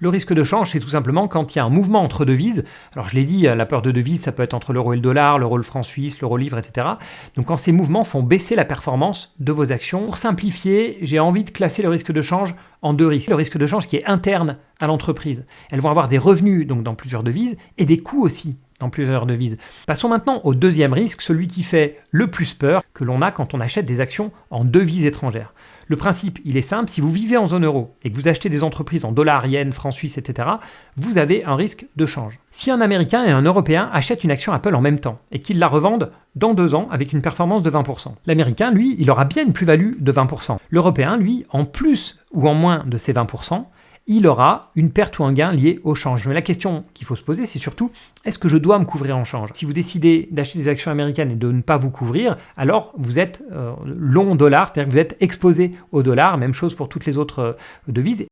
Le risque de change, c'est tout simplement quand il y a un mouvement entre devises. Alors je l'ai dit, la peur de devise, ça peut être entre l'euro et le dollar, l'euro, le franc suisse, l'euro livre, etc. Donc quand ces mouvements font baisser la performance de vos actions. Pour simplifier, j'ai envie de classer le risque de change en deux risques. Le risque de change qui est interne à l'entreprise. Elles vont avoir des revenus donc dans plusieurs devises et des coûts aussi dans plusieurs devises. Passons maintenant au deuxième risque, celui qui fait le plus peur, que l'on a quand on achète des actions en devises étrangères. Le principe, il est simple, si vous vivez en zone euro et que vous achetez des entreprises en dollars, yens, francs suisses, etc., vous avez un risque de change. Si un Américain et un Européen achètent une action Apple en même temps et qu'ils la revendent dans 2 ans avec une performance de 20%, l'Américain, lui, il aura bien une plus-value de 20%. L'Européen, lui, en plus ou en moins de ces 20%, il aura une perte ou un gain lié au change. Mais la question qu'il faut se poser, c'est surtout, est-ce que je dois me couvrir en change? Si vous décidez d'acheter des actions américaines et de ne pas vous couvrir, alors vous êtes long dollar, c'est-à-dire que vous êtes exposé au dollar, même chose pour toutes les autres devises.